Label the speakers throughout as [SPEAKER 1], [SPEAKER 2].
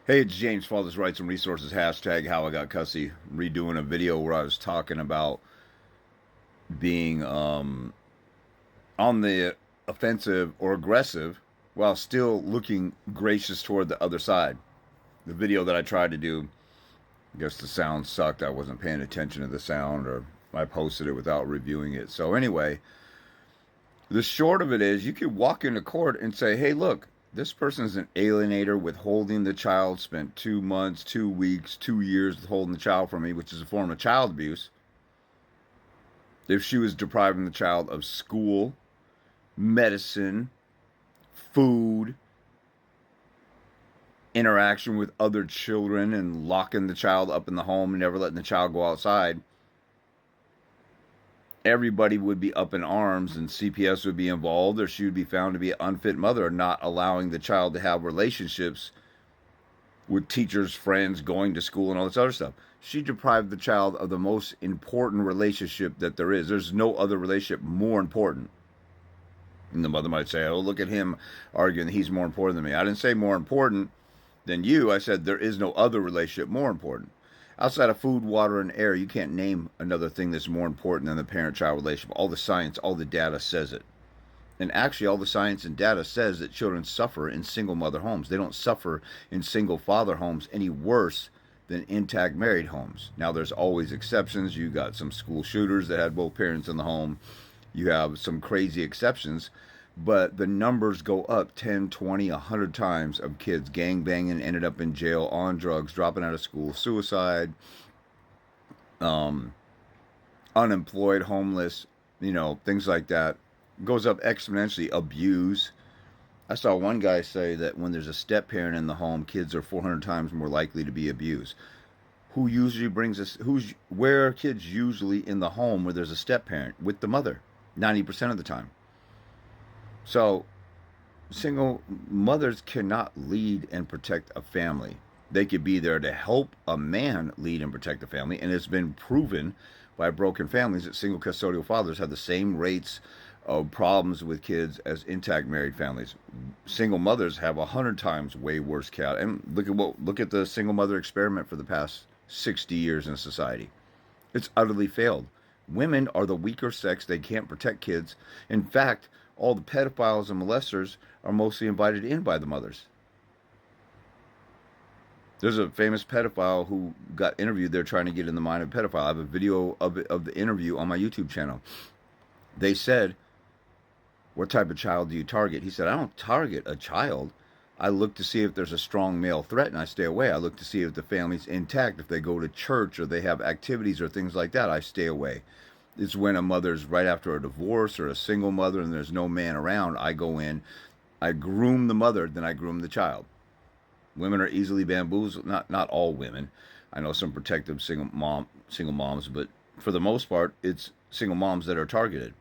[SPEAKER 1] Hey, it's James, Fathers Rights and Resources, hashtag how I got cussy. Redoing a video where I was talking about being on the offensive or aggressive while still looking gracious toward the other side. The video that I tried to do, I guess the sound sucked. I wasn't paying attention to the sound, or I posted it without reviewing it. So, anyway, the short of it is you could walk into court and say, hey, look, this person is an alienator, withholding the child, spent 2 months, 2 weeks, 2 years withholding the child from me, which is a form of child abuse. If she was depriving the child of school, medicine, food, interaction with other children, and locking the child up in the home and never letting the child go outside, everybody would be up in arms and CPS would be involved, or she would be found to be an unfit mother, not allowing the child to have relationships with teachers, friends, going to school, and all this other stuff. She deprived the child of the most important relationship that there is. There's no other relationship more important. And the mother might say, oh, look at him arguing that he's more important than me. I didn't say more important than you. I said there is no other relationship more important. Outside of food, water, and air, you can't name another thing that's more important than the parent-child relationship. All the science, all the data says it. And actually, all the science and data says that children suffer in single-mother homes. They don't suffer in single-father homes any worse than intact married homes. Now, there's always exceptions. You got some school shooters that had both parents in the home. You have some crazy exceptions. But the numbers go up 10, 20, 100 times of kids gang banging, ended up in jail, on drugs, dropping out of school, suicide, unemployed, homeless, things like that. Goes up exponentially. Abuse. I saw one guy say that when there's a step parent in the home, kids are 400 times more likely to be abused. Who usually brings us? Where are kids usually in the home where there's a step parent? With the mother, 90% of the time. So, single mothers cannot lead and protect a family. They could be there to help a man lead and protect a family, and it's been proven by broken families that single custodial fathers have the same rates of problems with kids as intact married families. Single mothers have 100 times way worse count. And look at the single mother experiment for the past 60 years in society. It's utterly failed. Women are the weaker sex. They can't protect kids. In fact, all the pedophiles and molesters are mostly invited in by the mothers. There's a famous pedophile who got interviewed. They're trying to get in the mind of a pedophile. I have a video of the interview on my YouTube channel. They said, what type of child do you target? He said, I don't target a child. I look to see if there's a strong male threat and I stay away. I look to see if the family's intact, if they go to church or they have activities or things like that, I stay away. It's when a mother's right after a divorce or a single mother and there's no man around, I go in, I groom the mother, then I groom the child. Women are easily bamboozled. Not all women. I know some protective single moms, but for the most part, it's single moms that are targeted.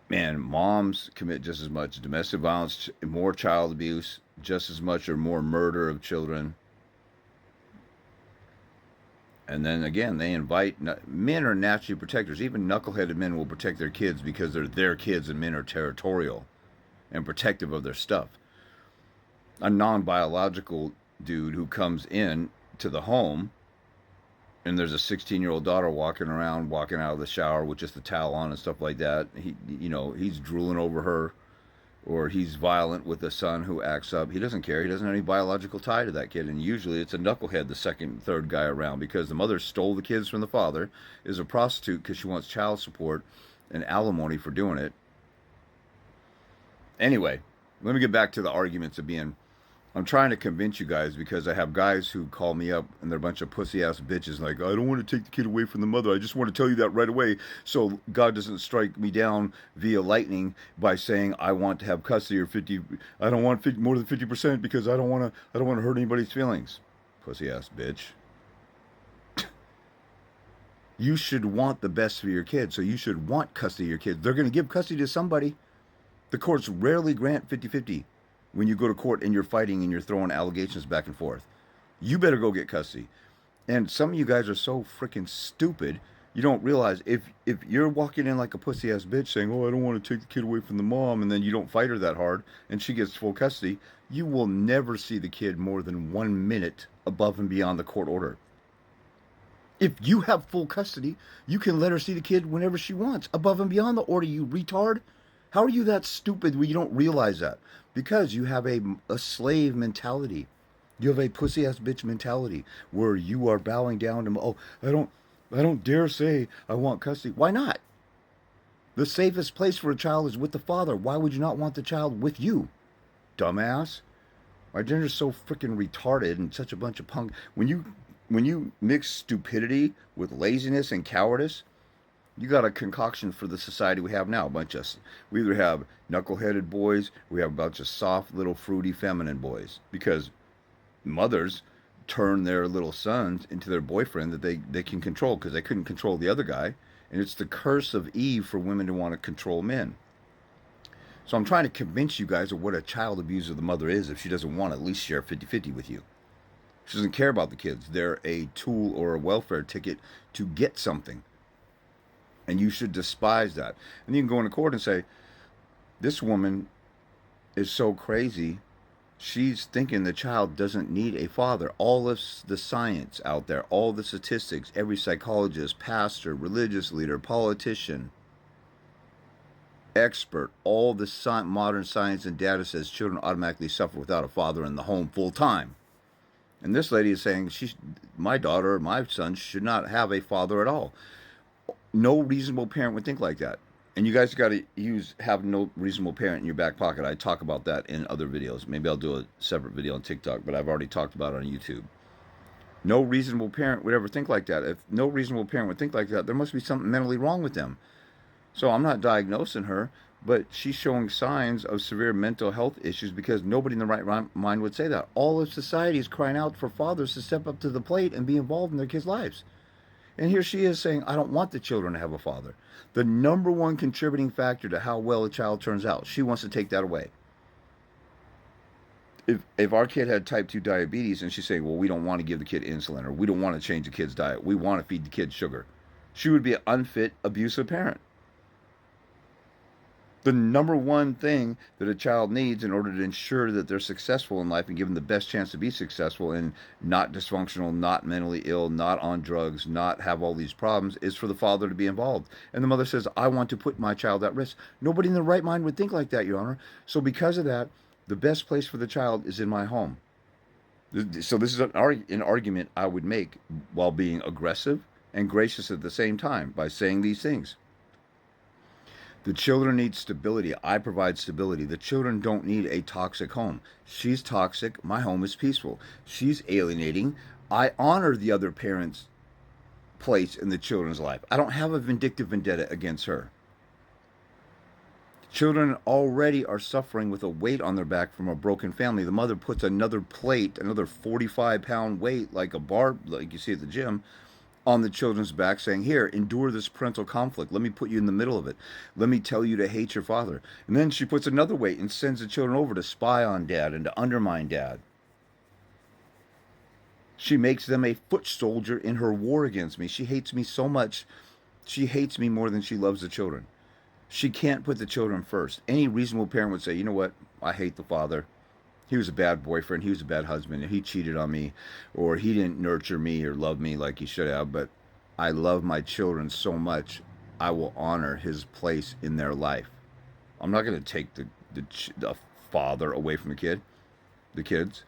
[SPEAKER 1] Man, moms commit just as much domestic violence, more child abuse, just as much or more murder of children. And then again, they invite men are naturally protectors. Even knuckleheaded men will protect their kids because they're their kids, and men are territorial and protective of their stuff. A non-biological dude who comes in to the home and there's a 16-year-old daughter walking around, walking out of the shower with just a towel on and stuff like that. He's drooling over her, or he's violent with a son who acts up. He doesn't care. He doesn't have any biological tie to that kid. And usually it's a knucklehead, the second, third guy around, because the mother stole the kids from the father, is a prostitute because she wants child support and alimony for doing it. Anyway, let me get back to the arguments of being... I'm trying to convince you guys, because I have guys who call me up and they're a bunch of pussy-ass bitches like, I don't want to take the kid away from the mother. I just want to tell you that right away so God doesn't strike me down via lightning by saying I want to have custody or 50. I don't want 50, more than 50% because I don't want to hurt anybody's feelings. Pussy-ass bitch. You should want the best for your kids, so you should want custody of your kids. They're going to give custody to somebody. The courts rarely grant 50-50. When you go to court and you're fighting and you're throwing allegations back and forth, you better go get custody. And some of you guys are so freaking stupid You don't realize if you're walking in like a pussy ass bitch saying, "Oh, I don't want to take the kid away from the mom," and then you don't fight her that hard, and she gets full custody, you will never see the kid more than 1 minute above and beyond the court order. If you have full custody, you can let her see the kid whenever she wants, above and beyond the order, you retard. How are you that stupid when you don't realize that? Because you have a slave mentality. You have a pussy ass bitch mentality where you are bowing down to, oh, I don't dare say I want custody. Why not? The safest place for a child is with the father. Why would you not want the child with you? Dumbass. Our gender's so freaking retarded and such a bunch of punk. When you mix stupidity with laziness and cowardice, you got a concoction for the society we have now. We either have knuckleheaded boys, we have a bunch of soft little fruity feminine boys because mothers turn their little sons into their boyfriend that they can control because they couldn't control the other guy. And it's the curse of Eve for women to want to control men. So I'm trying to convince you guys of what a child abuser the mother is if she doesn't want to at least share 50-50 with you. She doesn't care about the kids. They're a tool or a welfare ticket to get something. And you should despise that. And you can go into court and say, this woman is so crazy. She's thinking the child doesn't need a father. All of the science out there, all the statistics, every psychologist, pastor, religious leader, politician, expert, all the modern science and data says children automatically suffer without a father in the home full time. And this lady is saying my daughter or my son should not have a father at all. No reasonable parent would think like that. And you guys got to have no reasonable parent in your back pocket. I talk about that in other videos. Maybe I'll do a separate video on TikTok, but I've already talked about it on YouTube. No reasonable parent would ever think like that. If no reasonable parent would think like that, there must be something mentally wrong with them. So I'm not diagnosing her, but she's showing signs of severe mental health issues because nobody in the right mind would say that. All of society is crying out for fathers to step up to the plate and be involved in their kids' lives. And here she is saying, I don't want the children to have a father. The number one contributing factor to how well a child turns out. She wants to take that away. If our kid had type 2 diabetes and she's saying, well, we don't want to give the kid insulin or we don't want to change the kid's diet. We want to feed the kid sugar. She would be an unfit, abusive parent. The number one thing that a child needs in order to ensure that they're successful in life and give them the best chance to be successful and not dysfunctional, not mentally ill, not on drugs, not have all these problems is for the father to be involved. And the mother says, I want to put my child at risk. Nobody in their right mind would think like that, Your Honor. So because of that, the best place for the child is in my home. So this is an argument I would make while being aggressive and gracious at the same time by saying these things. The children need stability. I provide stability. The children don't need a toxic home. She's toxic. My home is peaceful. She's alienating. I honor the other parent's place in the children's life. I don't have a vindictive vendetta against her. Children already are suffering with a weight on their back from a broken family. The mother puts another plate, another 45-pound weight, like a bar, like you see at the gym, on the children's back, saying, here, endure this parental conflict. Let me put you in the middle of it. Let me tell you to hate your father. And then she puts another weight and sends the children over to spy on dad and to undermine dad. She makes them a foot soldier in her war against me. She hates me so much. She hates me more than she loves the children. She can't put the children first. Any reasonable parent would say, you know what? I hate the father. He was a bad boyfriend. He was a bad husband. He cheated on me, or he didn't nurture me or love me like he should have. But I love my children so much, I will honor his place in their life. I'm not going to take the father away from the kids.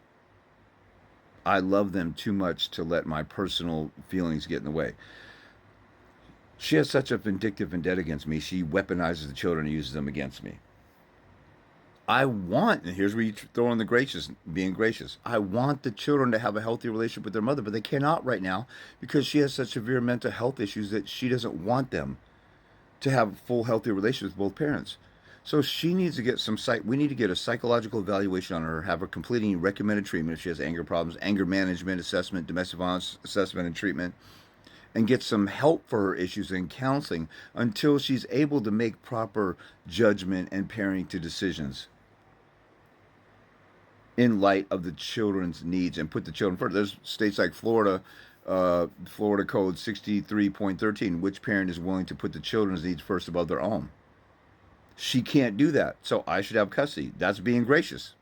[SPEAKER 1] I love them too much to let my personal feelings get in the way. She has such a vindictive vendetta against me. She weaponizes the children and uses them against me. And here's where you throw in the being gracious. I want the children to have a healthy relationship with their mother, but they cannot right now because she has such severe mental health issues that she doesn't want them to have a full, healthy relationship with both parents. So she needs to get we need to get a psychological evaluation on her, have her completing recommended treatment if she has anger problems, anger management assessment, domestic violence assessment and treatment, and get some help for her issues and counseling until she's able to make proper judgment and parenting decisions in light of the children's needs and put the children first. There's states like Florida Florida Code 63.13. Which parent is willing to put the children's needs first above their own? She can't do that, so I should have custody. That's being gracious.